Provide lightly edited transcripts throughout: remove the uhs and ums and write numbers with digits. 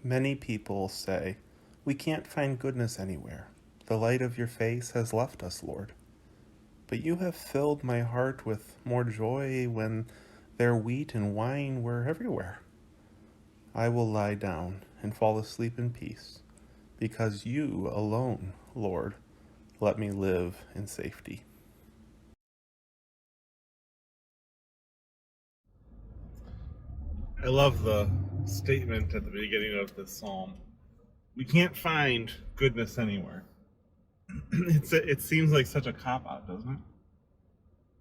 Many people say, "We can't find goodness anywhere. The light of your face has left us, Lord." But you have filled my heart with more joy when their wheat and wine were everywhere. I will lie down and fall asleep in peace, because you alone, Lord, let me live in safety. I love the statement at the beginning of this psalm. We can't find goodness anywhere. It seems like such a cop out, doesn't it?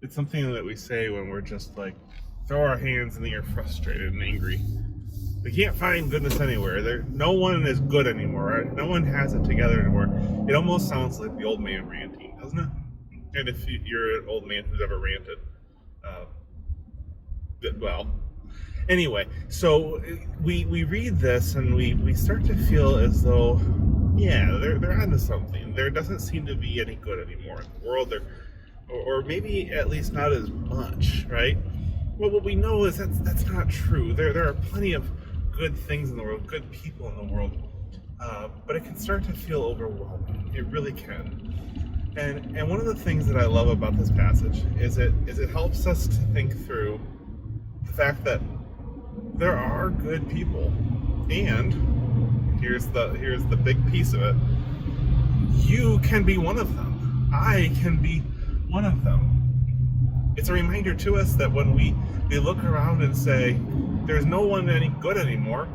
It's something that we say when we're just like throw our hands in the air, frustrated and angry. We can't find goodness anywhere. No one is good anymore. Right? No one has it together anymore. It almost sounds like the old man ranting, doesn't it? And if you're an old man who's ever ranted, uh, well, anyway, so we read this and we start to feel as though, yeah, they're onto something. There doesn't seem to be any good anymore in the world. Or maybe at least not as much, right? Well, what we know is that's not true. There are plenty of good things in the world, good people in the world, but it can start to feel overwhelming. It really can. And one of the things that I love about this passage is it helps us to think through the fact that there are good people, and here's the big piece of it: you can be one of them. I can be one of them. It's a reminder to us that when we look around and say there's no one any good anymore,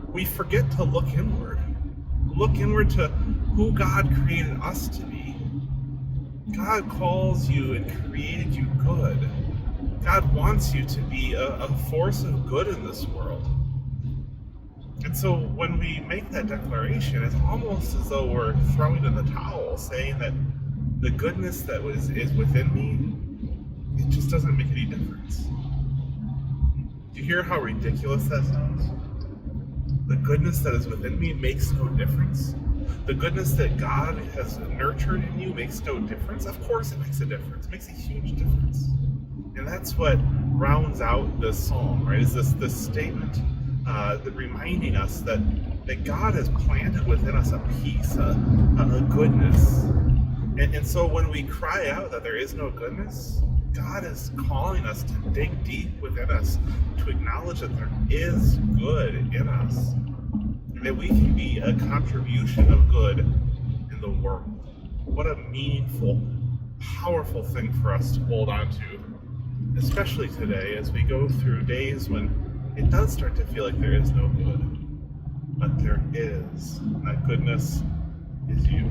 we forget to look inward. Look inward to who God created us to be. God calls you and created you good. God wants you to be a force of good in this world. And so when we make that declaration, it's almost as though we're throwing in the towel, saying that the goodness that is within me, it just doesn't make any difference. Do you hear how ridiculous that sounds? The goodness that is within me makes no difference. The goodness that God has nurtured in you makes no difference. Of course it makes a difference. It makes a huge difference. And that's what rounds out this psalm, right? Is this statement that reminding us that God has planted within us a peace, a goodness. And so when we cry out that there is no goodness, God is calling us to dig deep within us, to acknowledge that there is good in us, and that we can be a contribution of good in the world. What a meaningful, powerful thing for us to hold on to, especially today as we go through days when it does start to feel like there is no good. But there is. And that goodness is you.